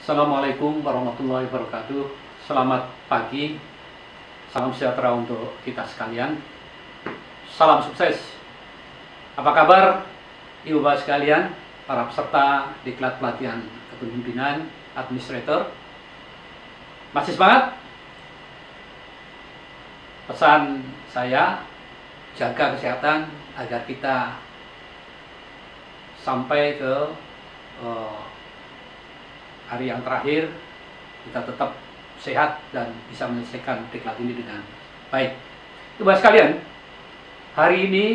Assalamualaikum warahmatullahi wabarakatuh. Selamat pagi, salam sejahtera untuk kita sekalian. Salam sukses. Apa kabar Ibu Bapak sekalian, para peserta diklat pelatihan kepemimpinan administrator? Masih semangat? Pesan saya, jaga kesehatan agar kita sampai ke hari yang terakhir kita tetap sehat dan bisa menyelesaikan diklat ini dengan baik. Ibu sekalian, hari ini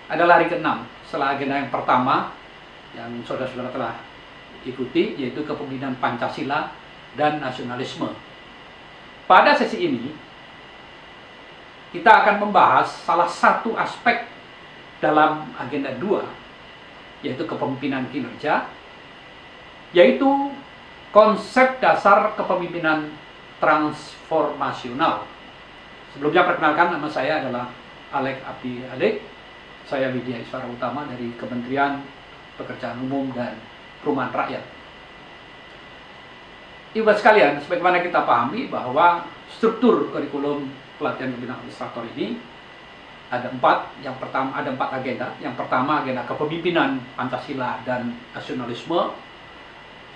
adalah hari ke-6 setelah agenda yang pertama yang saudara-saudara telah ikuti, yaitu kepemimpinan Pancasila dan nasionalisme. Pada sesi ini kita akan membahas salah satu aspek dalam agenda 2, yaitu kepemimpinan kinerja, yaitu konsep dasar kepemimpinan transformasional. Sebelumnya perkenalkan, nama saya adalah Alek Abdi Alek. Saya Widya Iswara Utama dari Kementerian Pekerjaan Umum dan Perumahan Rakyat. Ibu sekalian, sebagaimana kita pahami bahwa struktur kurikulum pelatihan kepemimpinan administrator ini ada 4. Yang pertama, ada 4 agenda. Yang pertama agenda kepemimpinan Pancasila dan nasionalisme,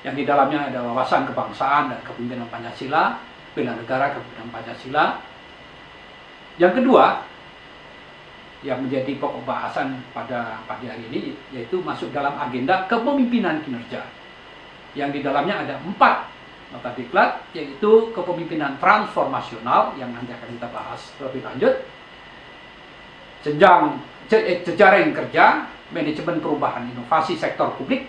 yang di dalamnya ada wawasan kebangsaan dan kepemimpinan Pancasila, bela negara, kepemimpinan Pancasila. Yang kedua, yang menjadi pokok bahasan pada pagi hari ini, yaitu masuk dalam agenda kepemimpinan kinerja, yang di dalamnya ada 4 mata diklat, yaitu kepemimpinan transformasional, yang nanti akan kita bahas lebih lanjut, jejaring kerja, manajemen perubahan inovasi sektor publik,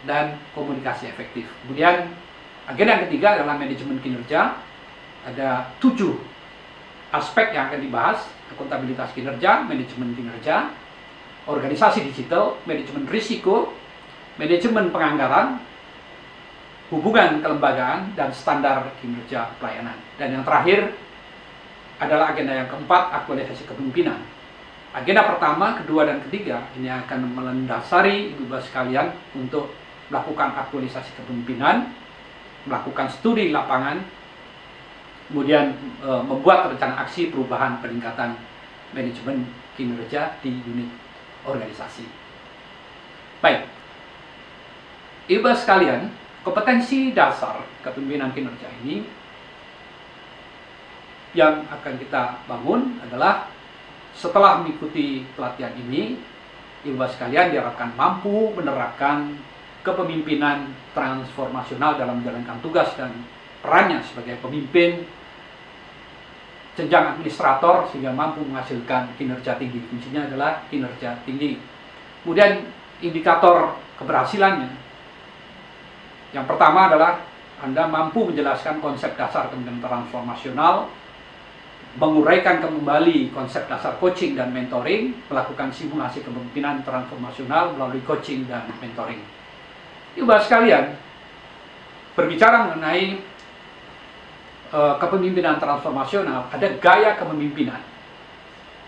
dan komunikasi efektif. Kemudian agenda yang ketiga adalah manajemen kinerja. Ada 7 aspek yang akan dibahas: akuntabilitas kinerja, manajemen kinerja, organisasi digital, manajemen risiko, manajemen penganggaran, hubungan kelembagaan, dan standar kinerja pelayanan. Dan yang terakhir adalah agenda yang keempat, aktualisasi kepemimpinan. Agenda pertama, kedua, dan ketiga ini akan mendasari ibu bapak sekalian untuk melakukan aktualisasi kepemimpinan, melakukan studi lapangan, kemudian membuat rencana aksi perubahan peningkatan manajemen kinerja di unit organisasi. Baik, ibu sekalian, kompetensi dasar kepemimpinan kinerja ini yang akan kita bangun adalah setelah mengikuti pelatihan ini, ibu sekalian diharapkan mampu menerapkan kepemimpinan transformasional dalam menjalankan tugas dan perannya sebagai pemimpin jenjang administrator sehingga mampu menghasilkan kinerja tinggi. Kuncinya adalah kinerja tinggi. Kemudian indikator keberhasilannya, yang pertama adalah Anda mampu menjelaskan konsep dasar kepemimpinan transformasional, menguraikan kembali konsep dasar coaching dan mentoring, melakukan simulasi kepemimpinan transformasional melalui coaching dan mentoring. Ibu sekalian, berbicara mengenai kepemimpinan transformasional, ada gaya kepemimpinan.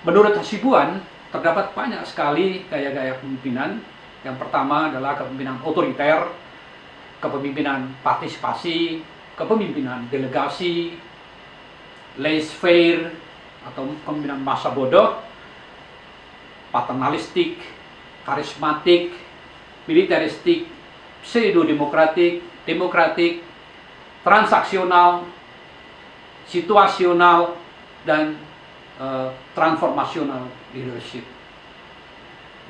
Menurut Hasibuan, terdapat banyak sekali gaya-gaya kepemimpinan. Yang pertama adalah kepemimpinan otoriter, kepemimpinan partisipasi, kepemimpinan delegasi, laissez-faire atau kepemimpinan masa bodoh, paternalistik, karismatik, militeristik, pseudo-demokratik, demokratik, transaksional, situasional, dan transformasional leadership.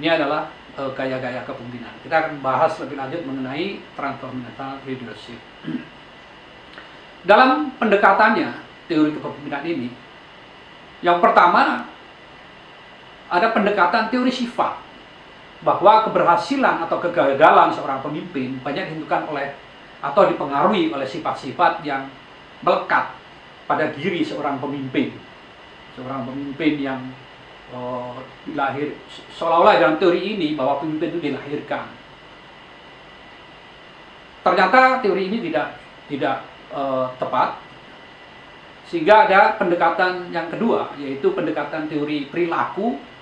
Ini adalah gaya-gaya kepemimpinan. Kita akan bahas lebih lanjut mengenai transformational leadership. Dalam pendekatannya, teori kepemimpinan ini, yang pertama ada pendekatan teori sifat, bahwa keberhasilan atau kegagalan seorang pemimpin banyak ditentukan oleh atau dipengaruhi oleh sifat-sifat yang melekat pada diri seorang pemimpin. Seorang pemimpin yang dilahir, seolah-olah dalam teori ini bahwa pemimpin itu dilahirkan. Ternyata teori ini tidak tepat, sehingga ada pendekatan yang kedua, yaitu pendekatan teori perilaku,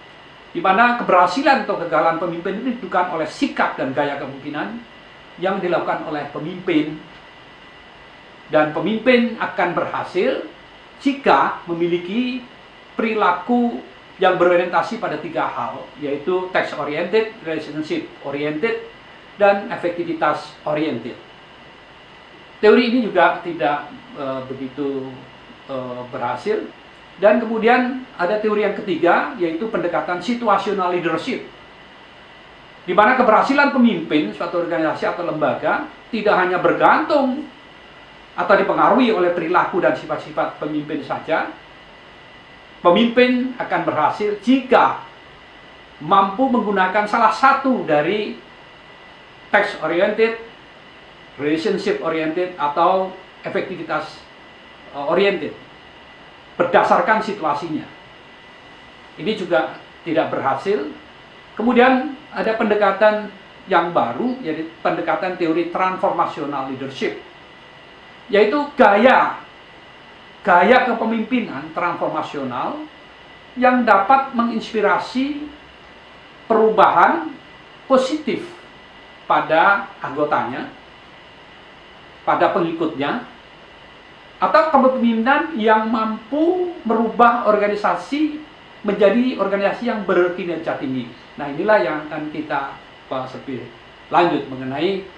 di mana keberhasilan atau kegagalan pemimpin itu ditentukan oleh sikap dan gaya kepemimpinan yang dilakukan oleh pemimpin, dan pemimpin akan berhasil jika memiliki perilaku yang berorientasi pada 3 hal, yaitu task oriented, relationship oriented, dan efektivitas oriented. Teori ini juga tidak begitu berhasil. Dan kemudian ada teori yang ketiga, yaitu pendekatan situational leadership, di mana keberhasilan pemimpin suatu organisasi atau lembaga tidak hanya bergantung atau dipengaruhi oleh perilaku dan sifat-sifat pemimpin saja. Pemimpin akan berhasil jika mampu menggunakan salah satu dari task oriented, relationship oriented, atau efektivitas oriented berdasarkan situasinya. Ini juga tidak berhasil. Kemudian ada pendekatan yang baru, yaitu pendekatan teori transformational leadership, yaitu gaya kepemimpinan transformasional yang dapat menginspirasi perubahan positif pada anggotanya, pada pengikutnya, atau kepemimpinan yang mampu merubah organisasi menjadi organisasi yang berkinerja tinggi. Nah, inilah yang akan kita bahas lebih lanjut mengenai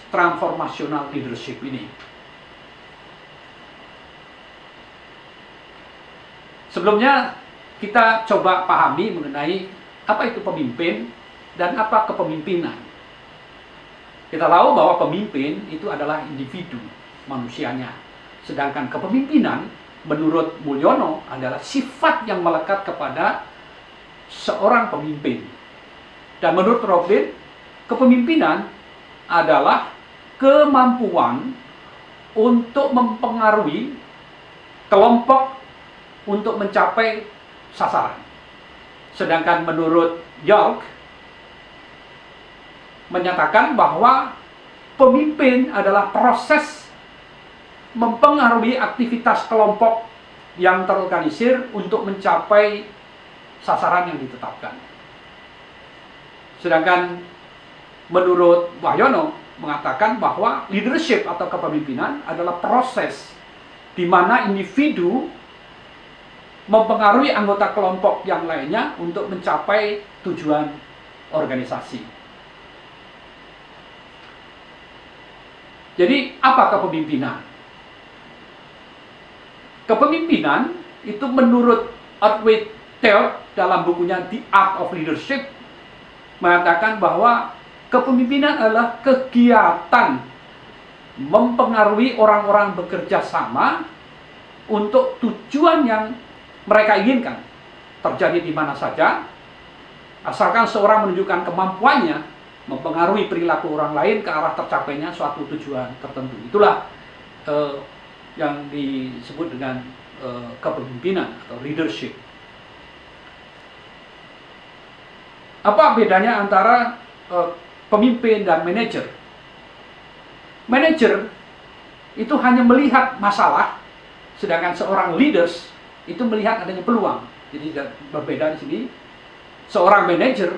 transformational leadership ini. Sebelumnya kita coba pahami mengenai apa itu pemimpin dan apa kepemimpinan. Kita tahu bahwa pemimpin itu adalah individu manusianya, sedangkan kepemimpinan menurut Mulyono adalah sifat yang melekat kepada seorang pemimpin. Dan menurut Roblin, kepemimpinan adalah kemampuan untuk mempengaruhi kelompok untuk mencapai sasaran. Sedangkan menurut York menyatakan bahwa pemimpin adalah proses mempengaruhi aktivitas kelompok yang terorganisir untuk mencapai sasaran yang ditetapkan. Sedangkan menurut Wahyono mengatakan bahwa leadership atau kepemimpinan adalah proses di mana individu mempengaruhi anggota kelompok yang lainnya untuk mencapai tujuan organisasi. Jadi, apa kepemimpinan? Kepemimpinan itu menurut Arthur Theod dalam bukunya The Art of Leadership mengatakan bahwa kepemimpinan adalah kegiatan mempengaruhi orang-orang bekerja sama untuk tujuan yang mereka inginkan, terjadi di mana saja, asalkan seorang menunjukkan kemampuannya mempengaruhi perilaku orang lain ke arah tercapainya suatu tujuan tertentu. Itulah yang disebut dengan kepemimpinan atau leadership. Apa bedanya antara pemimpin dan manajer? Manajer itu hanya melihat masalah, sedangkan seorang leaders itu melihat adanya peluang. Jadi berbeda di sini. Seorang manajer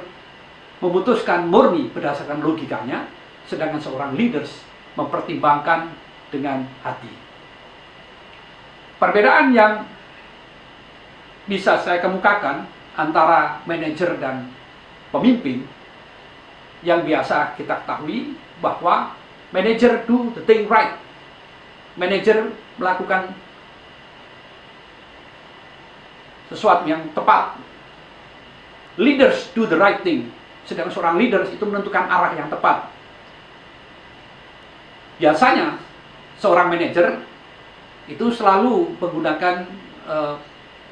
memutuskan murni berdasarkan logikanya, sedangkan seorang leaders mempertimbangkan dengan hati. Perbedaan yang bisa saya kemukakan antara manajer dan pemimpin yang biasa kita ketahui bahwa manajer do the thing right. Manajer melakukan sesuatu yang tepat. Leaders do the right thing. Sedangkan seorang leaders itu menentukan arah yang tepat. Biasanya seorang manajer itu selalu menggunakan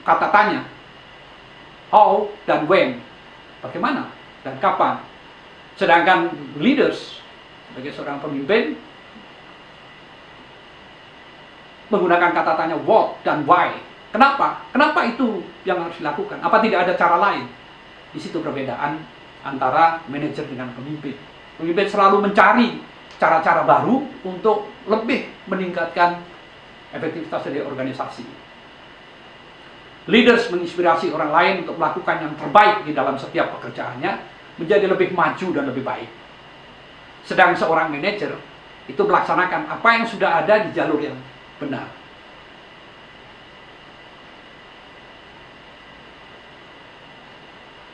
kata tanya, how dan when, bagaimana dan kapan. Sedangkan leaders sebagai seorang pemimpin menggunakan kata tanya what dan why. Kenapa? Kenapa itu yang harus dilakukan? Apa tidak ada cara lain? Di situ perbedaan antara manajer dengan pemimpin. Pemimpin selalu mencari cara-cara baru untuk lebih meningkatkan efektivitas dari organisasi. Leaders menginspirasi orang lain untuk melakukan yang terbaik di dalam setiap pekerjaannya, menjadi lebih maju dan lebih baik. Sedang seorang manajer itu melaksanakan apa yang sudah ada di jalur yang benar.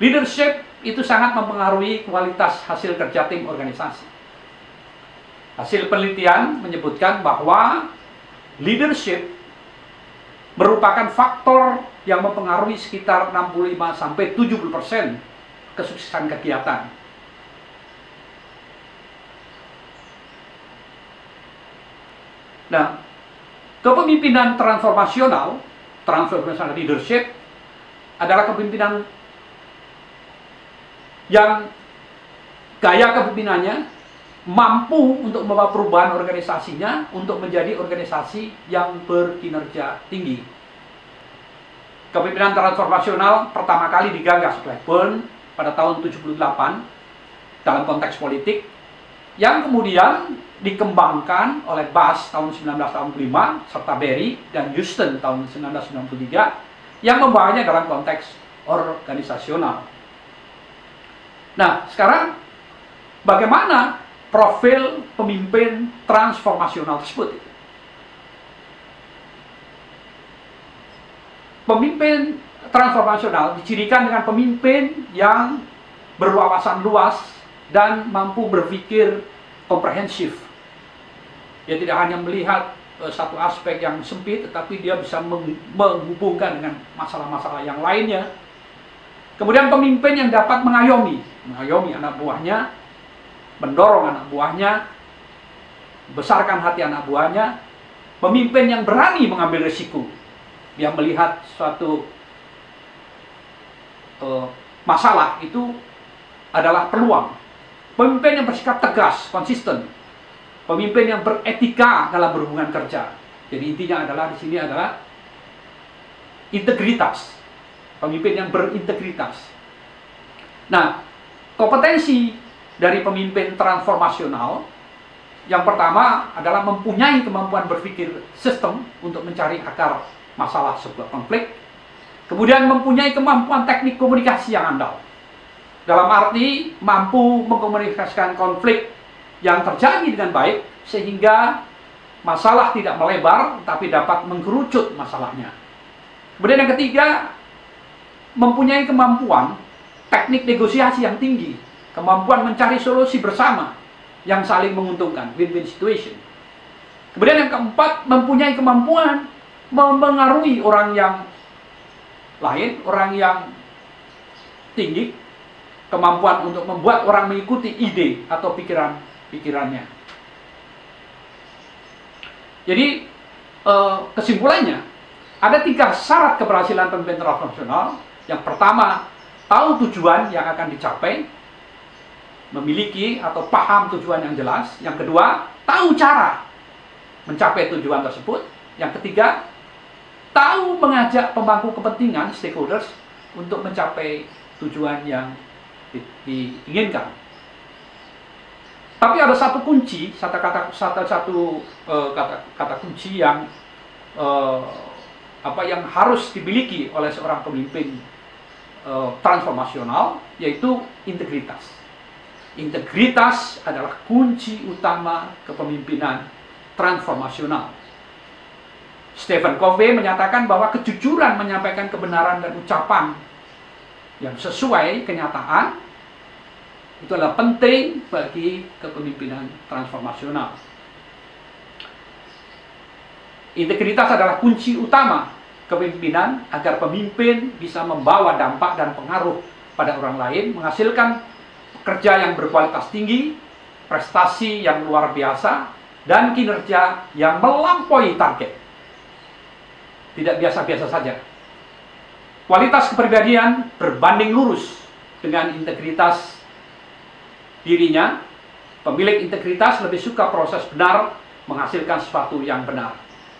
Leadership itu sangat mempengaruhi kualitas hasil kerja tim organisasi. Hasil penelitian menyebutkan bahwa leadership merupakan faktor yang mempengaruhi sekitar 65-70% kesuksesan kegiatan. Nah, kepemimpinan transformasional leadership adalah kepemimpinan yang gaya kepemimpinannya mampu untuk membawa perubahan organisasinya untuk menjadi organisasi yang berkinerja tinggi. Kepemimpinan transformasional pertama kali digagas Blackburn pada tahun 78 dalam konteks politik, yang kemudian dikembangkan oleh Bass tahun 1985 serta Berry dan Houston tahun 1993 yang membawanya dalam konteks organisasional. Nah, sekarang bagaimana profil pemimpin transformasional tersebut? Pemimpin transformasional dicirikan dengan pemimpin yang berwawasan luas dan mampu berpikir komprehensif. Dia tidak hanya melihat satu aspek yang sempit, tetapi dia bisa menghubungkan dengan masalah-masalah yang lainnya. Kemudian pemimpin yang dapat mengayomi anak buahnya, mendorong anak buahnya, besarkan hati anak buahnya. Pemimpin yang berani mengambil risiko. Dia melihat suatu masalah itu adalah peluang. Pemimpin yang bersikap tegas, konsisten. Pemimpin yang beretika dalam berhubungan kerja. Jadi intinya adalah di sini adalah integritas. Pemimpin yang berintegritas. Nah, kompetensi dari pemimpin transformasional yang pertama adalah mempunyai kemampuan berpikir sistem untuk mencari akar masalah sebuah konflik. Kemudian mempunyai kemampuan teknik komunikasi yang andal. Dalam arti mampu mengkomunikasikan konflik yang terjadi dengan baik sehingga masalah tidak melebar tapi dapat mengkerucut masalahnya. Kemudian yang ketiga, mempunyai kemampuan teknik negosiasi yang tinggi, kemampuan mencari solusi bersama yang saling menguntungkan, win-win situation. Kemudian yang keempat, mempunyai kemampuan mempengaruhi orang yang lain, orang yang tinggi, kemampuan untuk membuat orang mengikuti ide atau pikirannya. Jadi kesimpulannya, ada 3 syarat keberhasilan pemimpin transformasional. Yang pertama, tahu tujuan yang akan dicapai, memiliki atau paham tujuan yang jelas. Yang kedua, tahu cara mencapai tujuan tersebut. Yang ketiga, tahu mengajak pemangku kepentingan, stakeholders, untuk mencapai tujuan yang diinginkan. Tapi ada satu kunci, kata kunci yang yang harus dimiliki oleh seorang pemimpin transformasional, yaitu integritas. Integritas adalah kunci utama kepemimpinan transformasional. Stephen Covey menyatakan bahwa kejujuran menyampaikan kebenaran dan ucapan yang sesuai kenyataan itu adalah penting bagi kepemimpinan transformasional. Integritas adalah kunci utama kepemimpinan agar pemimpin bisa membawa dampak dan pengaruh pada orang lain, menghasilkan kerja yang berkualitas tinggi, prestasi yang luar biasa, dan kinerja yang melampaui target. Tidak biasa-biasa saja. Kualitas kepribadian berbanding lurus dengan integritas dirinya. Pemilik integritas lebih suka proses benar menghasilkan sesuatu yang benar.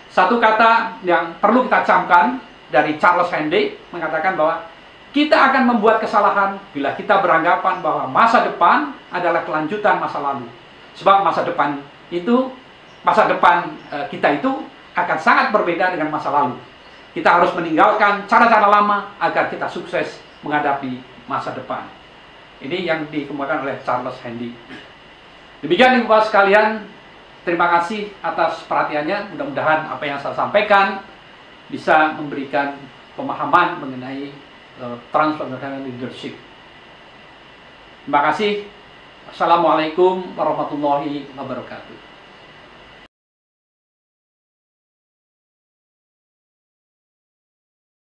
Satu kata yang perlu kita camkan dari Charles Handley mengatakan bahwa kita akan membuat kesalahan bila kita beranggapan bahwa masa depan adalah kelanjutan masa lalu. Sebab masa depan kita itu akan sangat berbeda dengan masa lalu. Kita harus meninggalkan cara-cara lama agar kita sukses menghadapi masa depan. Ini yang dikemukakan oleh Charles Handley. Demikian Ibu Bapak sekalian, terima kasih atas perhatiannya. Mudah-mudahan apa yang saya sampaikan bisa memberikan pemahaman mengenai transformational leadership. Terima kasih. Assalamualaikum warahmatullahi wabarakatuh.